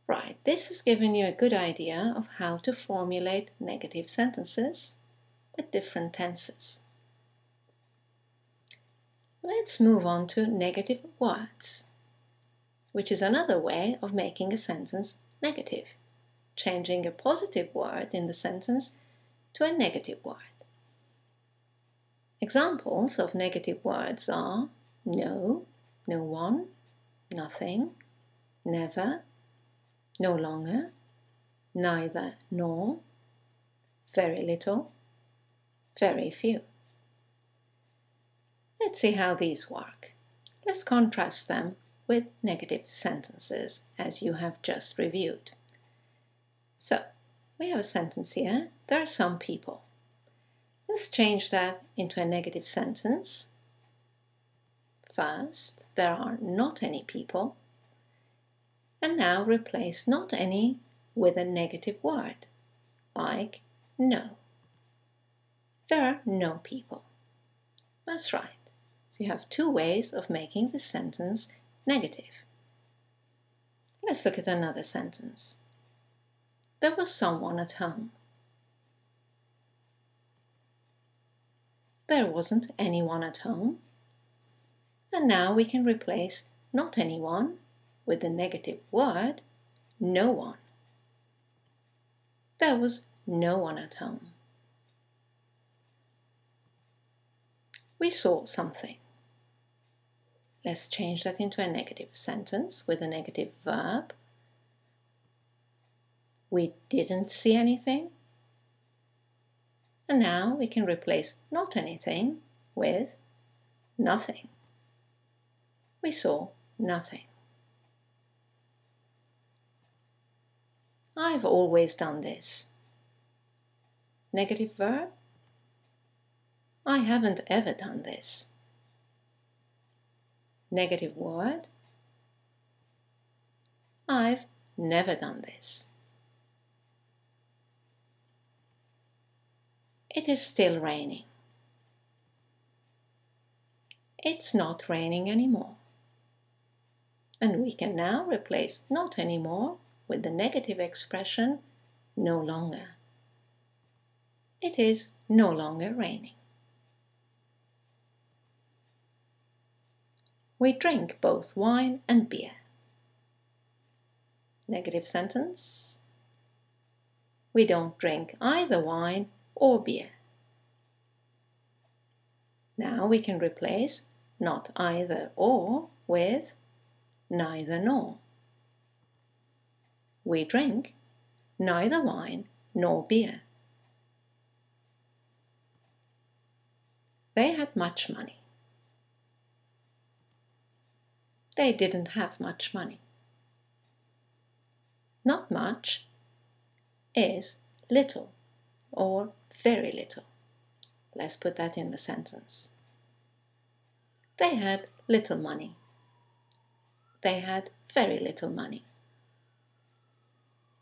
Right, this has given you a good idea of how to formulate negative sentences with different tenses. Let's move on to negative words, which is another way of making a sentence negative, changing a positive word in the sentence to a negative word. Examples of negative words are no, no one, nothing, never, no longer, neither nor, very little, very few. Let's see how these work. Let's contrast them with negative sentences as you have just reviewed. So, we have a sentence here. There are some people. Let's change that into a negative sentence. First, there are not any people. And now replace not any with a negative word, like no. There are no people. That's right. So you have two ways of making the sentence negative. Let's look at another sentence. There was someone at home. There wasn't anyone at home. And now we can replace not anyone with the negative word no one. There was no one at home. We saw something. Let's change that into a negative sentence with a negative verb. We didn't see anything. And now we can replace not anything with nothing. We saw nothing. I've always done this. Negative verb. I haven't ever done this. Negative word. I've never done this. It is still raining. It's not raining anymore. And we can now replace not anymore with the negative expression no longer. It is no longer raining. We drink both wine and beer. Negative sentence. We don't drink either wine or beer. Now we can replace not either or with neither nor. We drink neither wine nor beer. They had much money. They didn't have much money. Not much is little or very little. Let's put that in the sentence. They had little money. They had very little money.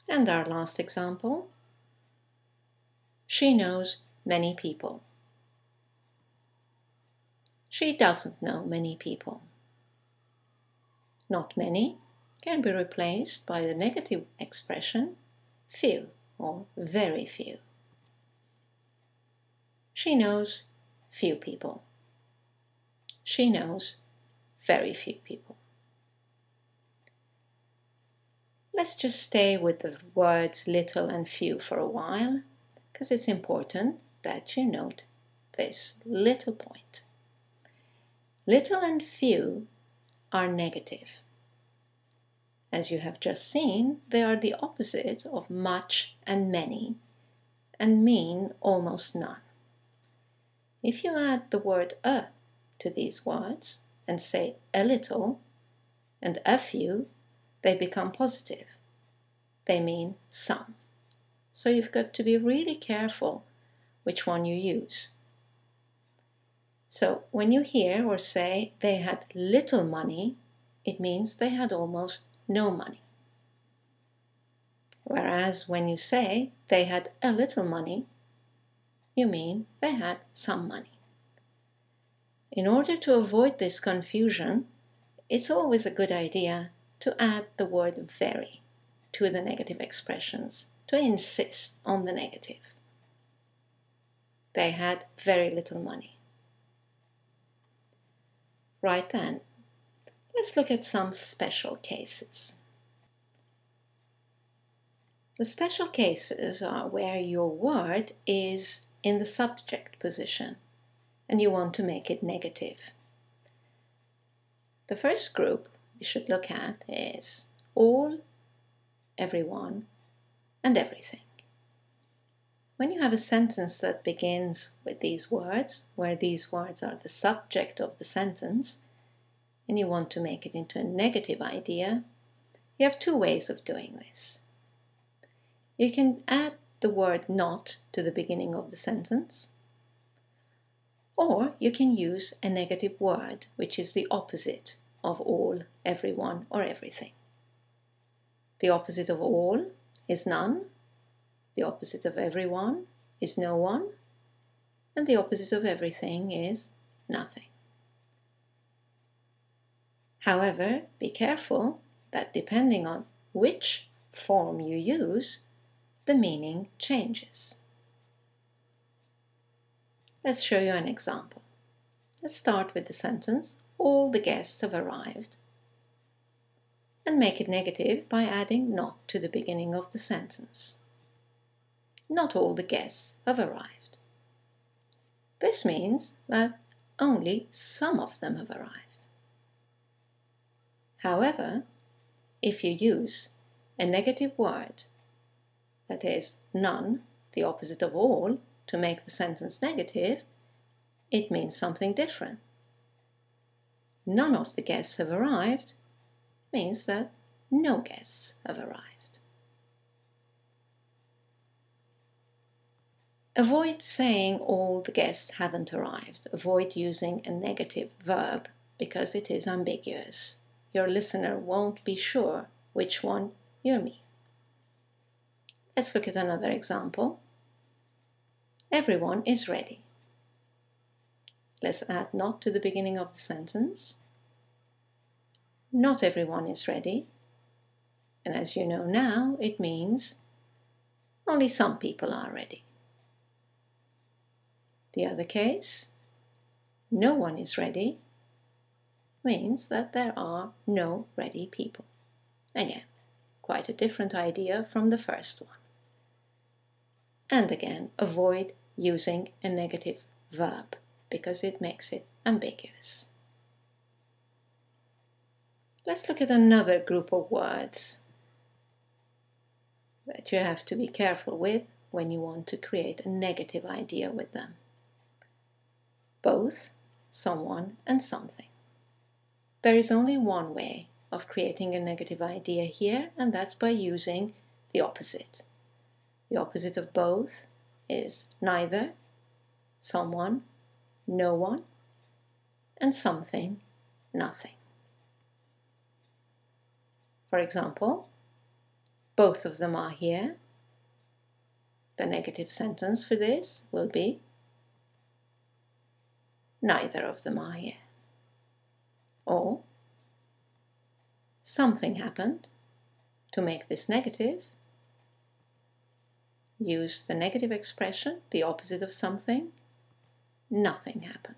And our last example. She knows many people. She doesn't know many people. Not many can be replaced by the negative expression few or very few. She knows few people. She knows very few people. Let's just stay with the words little and few for a while, because it's important that you note this little point. Little and few are negative. As you have just seen, they are the opposite of much and many, and mean almost none. If you add the word a to these words and say a little and a few, they become positive. They mean some. So you've got to be really careful which one you use. So when you hear or say they had little money, it means they had almost no money. Whereas when you say they had a little money, you mean they had some money. In order to avoid this confusion, it's always a good idea to add the word very. to the negative expressions, to insist on the negative. They had very little money. Right then, let's look at some special cases. The special cases are where your word is in the subject position and you want to make it negative. The first group we should look at is all, everyone, and everything. When you have a sentence that begins with these words, where these words are the subject of the sentence, and you want to make it into a negative idea, you have two ways of doing this. You can add the word not to the beginning of the sentence, or you can use a negative word, which is the opposite of all, everyone, or everything. The opposite of all is none, the opposite of everyone is no one, and the opposite of everything is nothing. However, be careful that depending on which form you use, the meaning changes. Let's show you an example. Let's start with the sentence, all the guests have arrived, and make it negative by adding not to the beginning of the sentence. Not all the guests have arrived. This means that only some of them have arrived. However, if you use a negative word, that is none, the opposite of all, to make the sentence negative, it means something different. None of the guests have arrived means that no guests have arrived. Avoid saying all the guests haven't arrived. Avoid using a negative verb because it is ambiguous. Your listener won't be sure which one you mean. Let's look at another example. Everyone is ready. Let's add not to the beginning of the sentence. Not everyone is ready. And as you know now, it means only some people are ready. The other case, no one is ready, means that there are no ready people. Again, quite a different idea from the first one. And again, avoid using a negative verb because it makes it ambiguous. Let's look at another group of words that you have to be careful with when you want to create a negative idea with them. Both, someone, and something. There is only one way of creating a negative idea here, and that's by using the opposite. The opposite of both is neither, someone, no one, and something, nothing. For example, both of them are here. The negative sentence for this will be neither of them are here. Or something happened. To make this negative, use the negative expression, the opposite of something, nothing happened.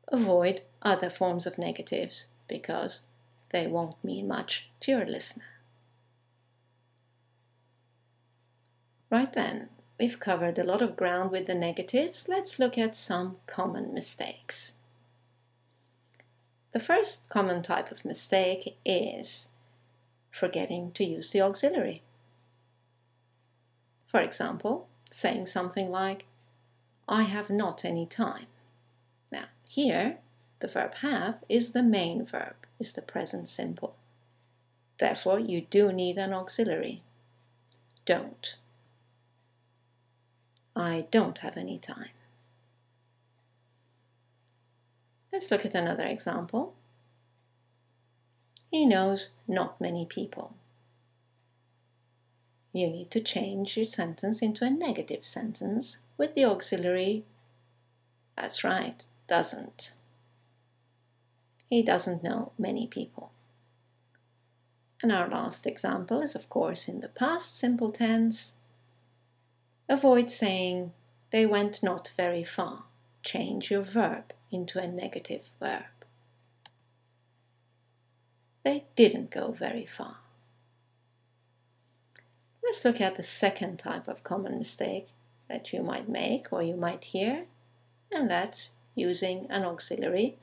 Avoid other forms of negatives because they won't mean much to your listener. Right then, we've covered a lot of ground with the negatives. Let's look at some common mistakes. The first common type of mistake is forgetting to use the auxiliary. For example, saying something like, I have not any time. Now, here, the verb have is the main verb, is the present simple. Therefore, you do need an auxiliary. Don't. I don't have any time. Let's look at another example. He knows not many people. You need to change your sentence into a negative sentence with the auxiliary, that's right, doesn't. He doesn't know many people. And our last example is, of course, in the past simple tense. Avoid saying, they went not very far. Change your verb into a negative verb. They didn't go very far. Let's look at the second type of common mistake that you might make or you might hear, and that's using an auxiliary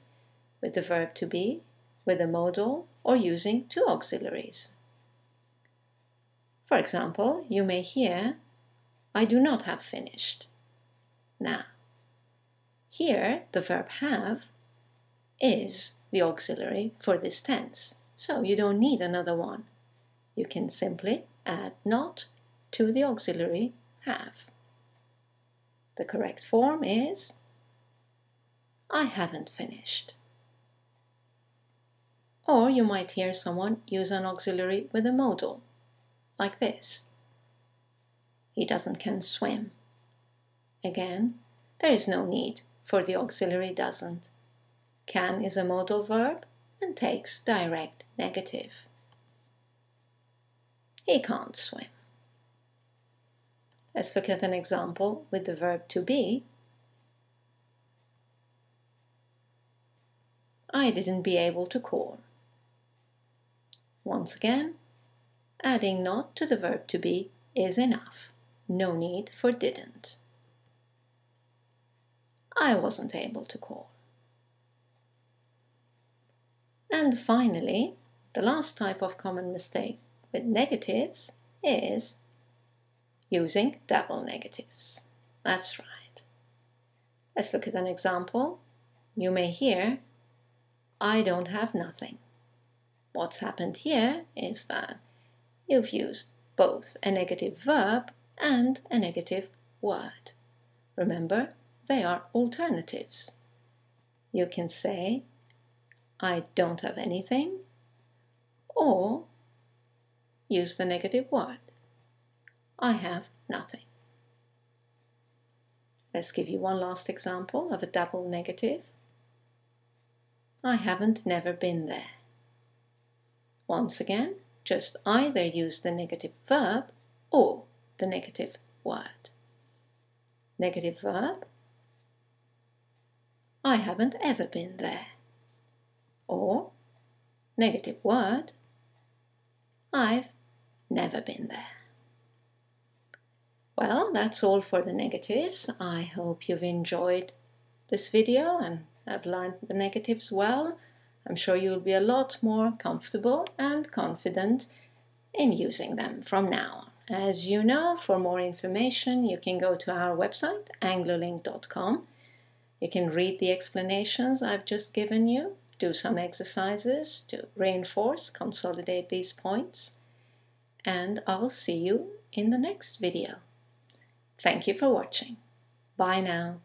with the verb to be, with a modal, or using two auxiliaries. For example, you may hear, I do not have finished. Now, here the verb have is the auxiliary for this tense, so you don't need another one. You can simply add not to the auxiliary have. The correct form is, I haven't finished. Or you might hear someone use an auxiliary with a modal, like this. He can swim. Again, there is no need for the auxiliary doesn't. Can is a modal verb and takes direct negative. He can't swim. Let's look at an example with the verb to be. I didn't be able to call. Once again, adding not to the verb to be is enough. No need for didn't. I wasn't able to call. And finally, the last type of common mistake with negatives is using double negatives. That's right. Let's look at an example. You may hear, I don't have nothing. What's happened here is that you've used both a negative verb and a negative word. Remember, they are alternatives. You can say, I don't have anything, or use the negative word. I have nothing. Let's give you one last example of a double negative. I haven't never been there. Once again, just either use the negative verb or the negative word. Negative verb, I haven't ever been there. Or negative word, I've never been there. Well, that's all for the negatives. I hope you've enjoyed this video and have learned the negatives well. I'm sure you'll be a lot more comfortable and confident in using them from now on. As you know, for more information, you can go to our website, Anglo-Link.com. You can read the explanations I've just given you, do some exercises to reinforce, consolidate these points, and I'll see you in the next video. Thank you for watching. Bye now.